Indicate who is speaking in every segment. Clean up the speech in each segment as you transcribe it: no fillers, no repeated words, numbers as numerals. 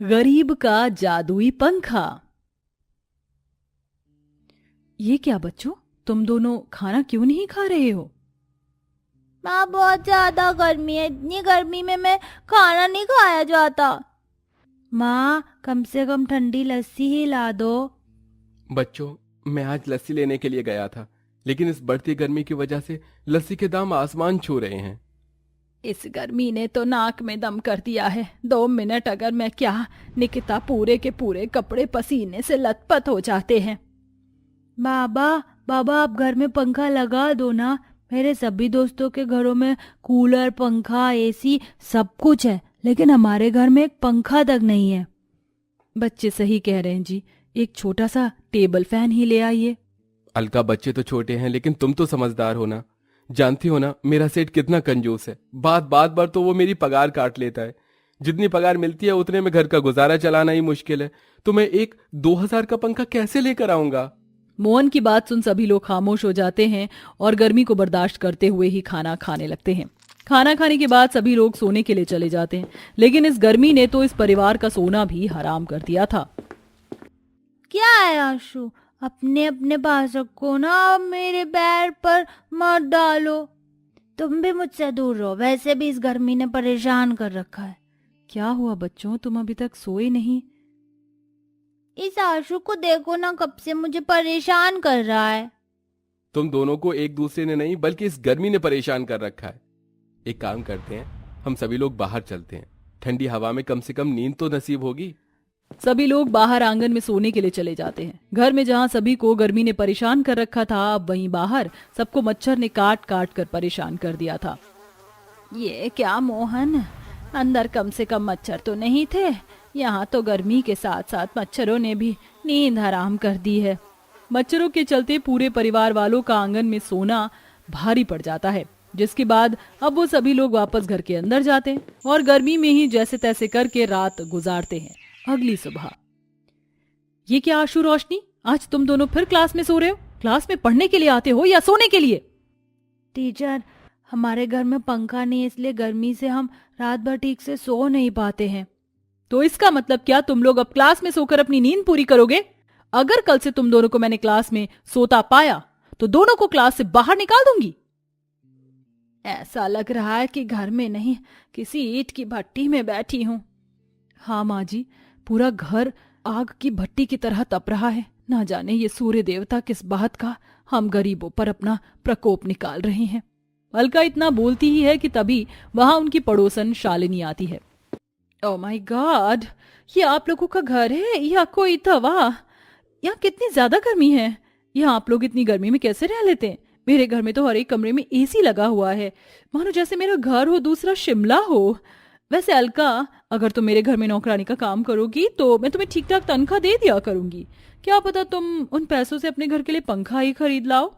Speaker 1: गरीब का जादुई पंखा। ये क्या बच्चों, तुम दोनों खाना क्यों नहीं खा रहे हो?
Speaker 2: माँ, बहुत ज्यादा गर्मी है। इतनी गर्मी में मैं खाना नहीं खाया जाता। माँ, कम से कम ठंडी लस्सी ही ला दो।
Speaker 3: बच्चों, मैं आज लस्सी लेने के लिए गया था, लेकिन इस बढ़ती गर्मी की वजह से लस्सी के दाम आसमान छू रहे हैं।
Speaker 1: इस गर्मी ने तो नाक में दम कर दिया है। 2 मिनट अगर मैं क्या, निकिता पूरे के पूरे कपड़े पसीने से लथपथ हो जाते हैं।
Speaker 2: बाबा, बाबा, आप घर में पंखा लगा दो ना। मेरे सभी दोस्तों के घरों में कूलर, पंखा, एसी सब कुछ है, लेकिन हमारे घर में एक पंखा तक नहीं है।
Speaker 1: बच्चे सही कह रहे हैं जी, एक छोटा सा टेबल फैन ही ले आइए।
Speaker 3: अलका, बच्चे तो छोटे हैं लेकिन तुम तो समझदार हो ना। जानती हो ना मेरा सेठ कितना कंजूस है। बात बात बार तो वो मेरी पगार काट लेता है। जितनी पगार मिलती है उतने में घर का गुजारा चलाना ही मुश्किल है, तो मैं एक 2000 का पंखा कैसे लेकर आऊंगा।
Speaker 1: मोहन की बात सुन सभी लोग खामोश हो जाते हैं और गर्मी को बर्दाश्त करते हुए ही खाना खाने लगते हैं। खाना खाने के बाद सभी लोग सोने के लिए चले जाते हैं, लेकिन इस गर्मी ने तो इस परिवार का सोना भी हराम कर दिया था।
Speaker 2: क्या है आशु, अपने अपने पास रखो ना, अब मेरे पैर पर मत डालो। तुम भी मुझसे दूर रहो, वैसे भी इस गर्मी ने परेशान कर रखा है।
Speaker 1: क्या हुआ बच्चों, तुम अभी तक सोए नहीं?
Speaker 2: इस आशु को देखो ना, कब से मुझे परेशान कर रहा है।
Speaker 3: तुम दोनों को एक दूसरे ने नहीं बल्कि इस गर्मी ने परेशान कर रखा है। एक काम करते हैं, हम सभी लोग बाहर चलते हैं। ठंडी हवा में कम से कम नींद तो नसीब होगी।
Speaker 1: सभी लोग बाहर आंगन में सोने के लिए चले जाते हैं। घर में जहां सभी को गर्मी ने परेशान कर रखा था, अब वहीं बाहर सबको मच्छर ने काट काट कर परेशान कर दिया था।
Speaker 2: ये क्या मोहन, अंदर कम से कम मच्छर तो नहीं थे? यहाँ तो गर्मी के साथ साथ मच्छरों ने भी नींद हराम कर दी है।
Speaker 1: मच्छरों के चलते पूरे परिवार वालों का आंगन में सोना भारी पड़ जाता है, जिसके बाद अब वो सभी लोग वापस घर के अंदर जाते हैं और गर्मी में ही जैसे तैसे करके रात गुजारते हैं। अगली सुबह। ये क्या आशु, रोशनी, आज तुम दोनों फिर क्लास में सो रहे हो? क्लास में पढ़ने के लिए आते हो या सोने के लिए?
Speaker 2: टीचर, हमारे घर में पंखा नहीं है, इसलिए गर्मी से हम रात भर ठीक से सो नहीं पाते हैं।
Speaker 1: तो इसका मतलब क्या, तुम लोग अब क्लास में सोकर अपनी नींद पूरी करोगे? अगर कल से तुम दोनों को मैंने क्लास में सोता पाया तो दोनों को क्लास से बाहर निकाल दूंगी।
Speaker 2: ऐसा लग रहा है कि घर में नहीं, किसी ईंट की भट्टी में बैठी हूँ।
Speaker 1: हाँ माँ जी, पूरा घर आग की भट्टी की तरह तप रहा है। ना जाने ये सूर्य देवता किस बात का हम गरीबों पर अपना प्रकोप निकाल रहे हैं। अलका इतना बोलती ही है कि तभी वहां उनकी पड़ोसन शालिनी आती है। ओह माय गॉड, ये आप लोगों का घर है या कोई तवा? यहाँ कितनी ज्यादा गर्मी है। यहाँ आप लोग इतनी गर्मी में कैसे रह लेते हैं? मेरे घर में तो हर एक कमरे में एसी लगा हुआ है, मानो जैसे मेरा घर हो दूसरा शिमला हो। वैसे अलका, अगर तुम मेरे घर में नौकरानी का काम करोगी तो मैं तुम्हें ठीक ठाक तनख्वाह दे दिया करूंगी। क्या पता तुम उन पैसों से अपने घर के लिए पंखा ही खरीद लाओ।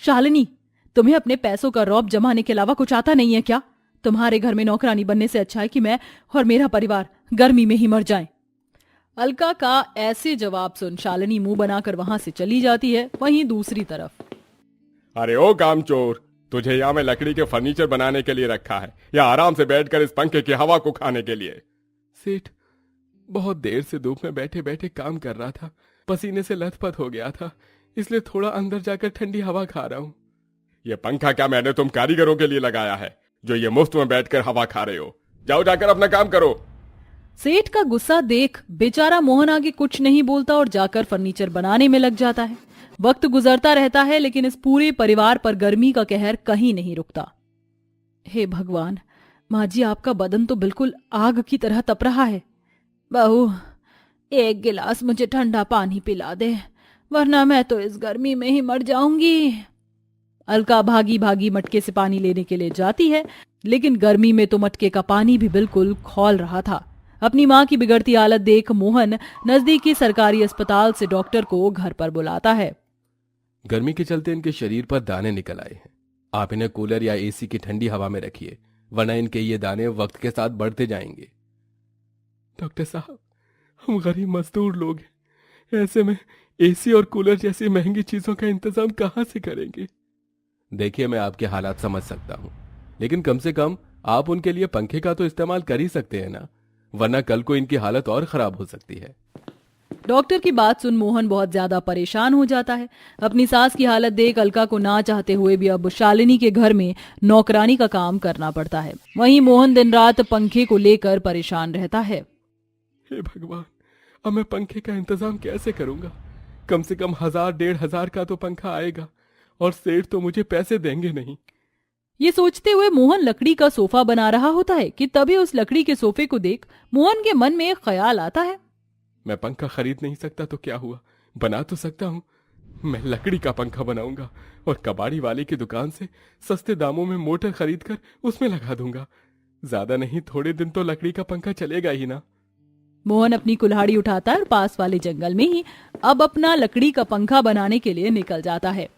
Speaker 1: शालिनी, तुम्हें अपने पैसों का रौब जमाने के अलावा कुछ आता नहीं है क्या? तुम्हारे घर में नौकरानी बनने से अच्छा है कि मैं और मेरा परिवार गर्मी में ही मर जाएं। अलका का ऐसे जवाब सुन शालिनी मुंह बनाकर वहां से चली जाती है। वहीं दूसरी तरफ,
Speaker 3: अरे ओ कामचोर, तुझे यहाँ में लकड़ी के फर्नीचर बनाने के लिए रखा है या आराम से बैठकर इस पंखे की हवा को खाने के लिए? सेठ, बहुत देर से धूप में बैठे बैठे काम कर रहा था, पसीने से लथपथ हो गया था, इसलिए थोड़ा अंदर जाकर ठंडी हवा खा रहा हूँ। ये पंखा क्या मैंने तुम कारीगरों के लिए लगाया है जो ये मुफ्त में बैठकर हवा खा रहे हो? जाओ जाकर अपना काम करो।
Speaker 1: सेठ का गुस्सा देख बेचारा मोहन आगे कुछ नहीं बोलता और जाकर फर्नीचर बनाने में लग जाता है। वक्त गुजरता रहता है, लेकिन इस पूरे परिवार पर गर्मी का कहर कहीं नहीं रुकता। हे भगवान, माँ जी, आपका बदन तो बिल्कुल आग की तरह तप रहा है।
Speaker 2: बहू, एक गिलास मुझे ठंडा पानी पिला दे, वरना मैं तो इस गर्मी में ही मर जाऊंगी।
Speaker 1: अलका भागी भागी मटके से पानी लेने के लिए जाती है, लेकिन गर्मी में तो मटके का पानी भी बिल्कुल खौल रहा था। अपनी माँ की बिगड़ती हालत देख मोहन नजदीकी सरकारी अस्पताल से डॉक्टर को घर पर बुलाता है।
Speaker 3: गर्मी के चलते इनके शरीर पर दाने निकल आए हैं। आप इन्हें कूलर या एसी की ठंडी हवा में रखिए, वरना इनके ये दाने वक्त के साथ बढ़ते जाएंगे। डॉक्टर साहब, हम गरीब मजदूर लोग हैं, ऐसे में एसी और कूलर जैसी महंगी चीजों का इंतजाम कहाँ से करेंगे? देखिए, मैं आपके हालात समझ सकता हूँ, लेकिन कम से कम आप उनके लिए पंखे का तो इस्तेमाल कर ही सकते हैं ना। वरना कल को इनकी हालत और खराब हो सकती है।
Speaker 1: डॉक्टर की बात सुन मोहन बहुत ज्यादा परेशान हो जाता है। अपनी सास की हालत देख अलका को ना चाहते हुए भी अब शालिनी के घर में नौकरानी का काम करना पड़ता है। वहीं मोहन दिन रात पंखे को लेकर परेशान रहता है।
Speaker 3: हे भगवान, अब मैं पंखे का इंतजाम कैसे करूंगा? कम से कम 1000-1500 का तो पंखा आएगा और सेठ तो मुझे पैसे देंगे नहीं।
Speaker 1: ये सोचते हुए मोहन लकड़ी का सोफा बना रहा होता है कि तभी उस लकड़ी के सोफे को देख मोहन के मन में एक ख्याल आता है।
Speaker 3: मैं पंखा खरीद नहीं सकता तो क्या हुआ, बना तो सकता हूँ। मैं लकड़ी का पंखा बनाऊंगा और कबाड़ी वाले की दुकान से सस्ते दामों में मोटर खरीद कर उसमें लगा दूंगा। ज्यादा नहीं, थोड़े दिन तो लकड़ी का पंखा चलेगा ही ना।
Speaker 1: मोहन अपनी कुल्हाड़ी उठाता है और पास वाले जंगल में ही अब अपना लकड़ी का पंखा बनाने के लिए निकल जाता है।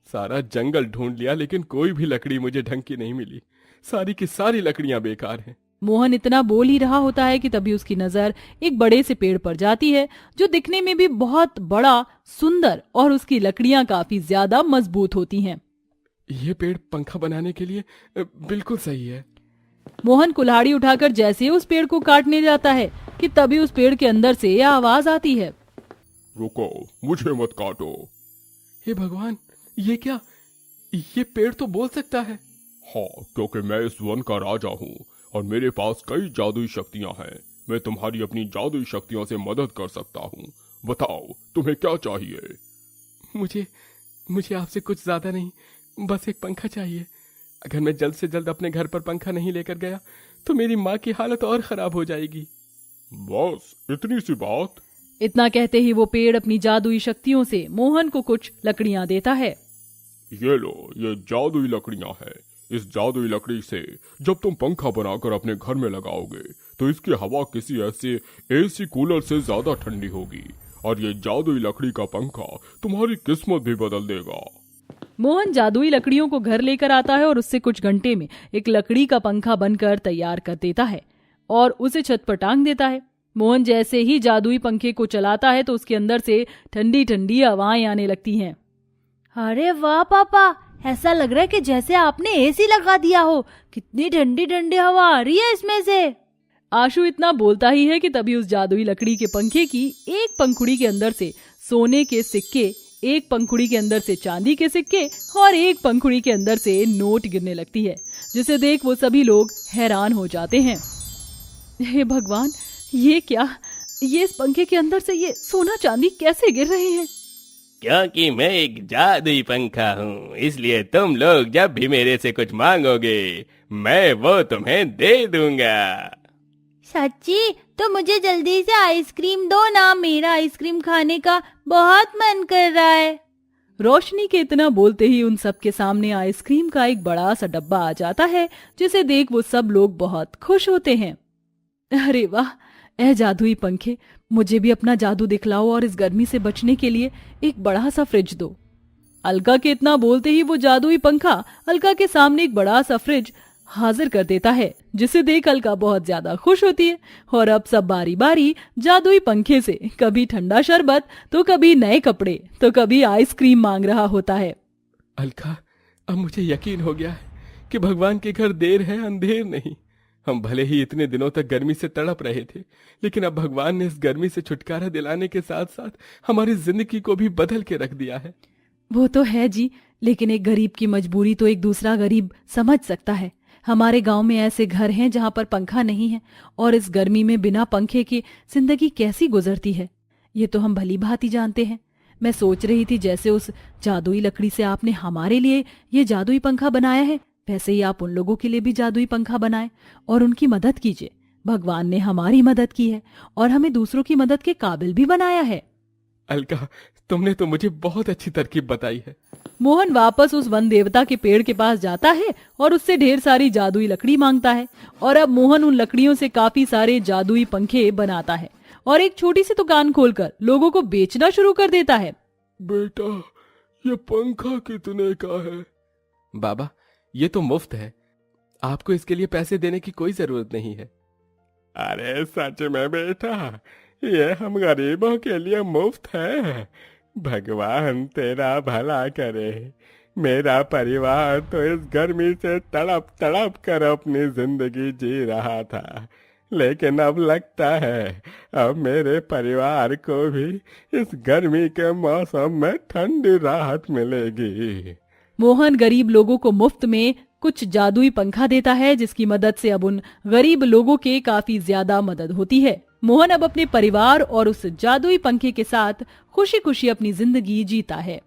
Speaker 3: सारा जंगल ढूंढ लिया लेकिन कोई भी लकड़ी मुझे ढंग की नहीं मिली। सारी की सारी लकड़ियां बेकार हैं।
Speaker 1: मोहन इतना बोल ही रहा होता है कि तभी उसकी नजर एक बड़े से पेड़ पर जाती है जो दिखने में भी बहुत बड़ा, सुंदर और उसकी लकड़ियां काफी ज्यादा मजबूत होती हैं।
Speaker 3: ये पेड़ पंखा बनाने के लिए बिल्कुल सही है।
Speaker 1: मोहन कुल्हाड़ी उठाकर जैसे ही उस पेड़ को काटने जाता है कि तभी उस पेड़ के अंदर से यह आवाज आती है,
Speaker 3: रुको, मुझे मत काटो। हे भगवान, ये क्या? ये पेड़ तो बोल सकता है। हाँ, क्योंकि मैं इस वन का राजा हूँ और मेरे पास कई जादुई शक्तियाँ हैं। मैं तुम्हारी अपनी जादुई शक्तियों से मदद कर सकता हूँ। बताओ, तुम्हें क्या चाहिए? मुझे आपसे कुछ ज्यादा नहीं, बस एक पंखा चाहिए। अगर मैं जल्द से जल्द अपने घर पर पंखा नहीं लेकर गया तो मेरी माँ की हालत और खराब हो जाएगी। बस इतनी सी बात।
Speaker 1: इतना कहते ही वो पेड़ अपनी जादुई शक्तियों से मोहन को कुछ लकड़ियां देता है।
Speaker 3: ये लो, ये जादुई लकड़ियां हैं। इस जादुई लकड़ी से जब तुम पंखा बनाकर अपने घर में लगाओगे तो इसकी हवा किसी ऐसे एसी कूलर से ज्यादा ठंडी होगी और ये जादुई लकड़ी का पंखा तुम्हारी किस्मत भी बदल देगा।
Speaker 1: मोहन जादुई लकड़ियों को घर लेकर आता है और उससे कुछ घंटे में एक लकड़ी का पंखा बनकर तैयार कर देता है और उसे छत पर टांग देता है। मोहन जैसे ही जादुई पंखे को चलाता है तो उसके अंदर से ठंडी ठंडी हवाएं आने लगती हैं।
Speaker 2: अरे वाह पापा, ऐसा लग रहा है कि जैसे आपने एसी लगा दिया हो। कितनी ठंडी ठंडी हवा आ रही है इसमें से।
Speaker 1: आशु इतना बोलता ही है कि तभी उस जादुई लकड़ी के पंखे की एक पंखुड़ी के अंदर से सोने के सिक्के, एक पंखुड़ी के अंदर से चांदी के सिक्के और एक पंखुड़ी के अंदर से नोट गिरने लगती है, जिसे देख वो सभी लोग हैरान हो जाते हैं। हे भगवान, ये क्या? ये इस पंखे के अंदर से ये सोना चांदी कैसे गिर रहे हैं?
Speaker 4: क्योंकि मैं एक जादुई पंखा हूँ, इसलिए तुम लोग जब भी मेरे से कुछ मांगोगे मैं वो तुम्हें दे दूंगा।
Speaker 2: सच्ची? तो मुझे जल्दी से आइसक्रीम दो ना, मेरा आइसक्रीम खाने का बहुत मन कर रहा है।
Speaker 1: रोशनी के इतना बोलते ही उन सब के सामने आइसक्रीम का एक बड़ा सा डब्बा आ जाता है, जिसे देख वो सब लोग बहुत खुश होते हैं। अरे वाह, ए जादुई पंखे, मुझे भी अपना जादू दिखलाओ और इस गर्मी से बचने के लिए एक बड़ा सा फ्रिज दो। अलका के इतना बोलते ही वो जादुई पंखा अलका के सामने एक बड़ा सा फ्रिज हाजिर कर देता है, जिसे देख अलका बहुत ज्यादा खुश होती है और अब सब बारी बारी जादुई पंखे से कभी ठंडा शरबत, तो कभी नए कपड़े, तो कभी आइसक्रीम मांग रहा होता है।
Speaker 3: अलका, अब मुझे यकीन हो गया है कि भगवान के घर देर है अंधेर नहीं। हम भले ही इतने दिनों तक गर्मी से तड़प रहे थे, लेकिन अब भगवान ने इस गर्मी से छुटकारा दिलाने के साथ साथ हमारी जिंदगी को भी बदल के रख दिया है।
Speaker 1: वो तो है जी, लेकिन एक गरीब की मजबूरी तो एक दूसरा गरीब समझ सकता है। हमारे गांव में ऐसे घर हैं जहां पर पंखा नहीं है और इस गर्मी में बिना पंखे के जिंदगी कैसी गुजरती है, ये तो हम भली भांति जानते हैं। मैं सोच रही थी जैसे उस जादुई लकड़ी से आपने हमारे लिए ये जादुई पंखा बनाया है, वैसे ही आप उन लोगों के लिए भी जादुई पंखा बनाएं और उनकी मदद कीजिए। भगवान ने हमारी मदद की है और हमें दूसरों की मदद के काबिल भी बनाया है।
Speaker 3: अलका, तुमने तो मुझे बहुत अच्छी तरकीब बताई है।
Speaker 1: मोहन वापस उस वन देवता के पेड़ के पास जाता है और उससे ढेर सारी जादुई लकड़ी मांगता है और अब मोहन उन लकड़ियों से काफी सारे जादुई पंखे बनाता है और एक छोटी सी दुकान खोलकर लोगों को बेचना शुरू कर देता है।
Speaker 3: बेटा, ये पंखा कितने का है? बाबा, ये तो मुफ्त है, आपको इसके लिए पैसे देने की कोई जरूरत नहीं है। अरे सच में बेटा, ये हम गरीबों के लिए मुफ्त है। भगवान तेरा भला करे। मेरा परिवार तो इस गर्मी से तड़प तड़प कर अपनी जिंदगी जी रहा था, लेकिन अब लगता है अब मेरे परिवार को भी इस गर्मी के मौसम में ठंडी राहत मिलेगी।
Speaker 1: मोहन गरीब लोगों को मुफ्त में कुछ जादुई पंखा देता है, जिसकी मदद से अब उन गरीब लोगों के काफी ज्यादा मदद होती है। मोहन अब अपने परिवार और उस जादुई पंखे के साथ खुशी खुशी अपनी जिंदगी जीता है।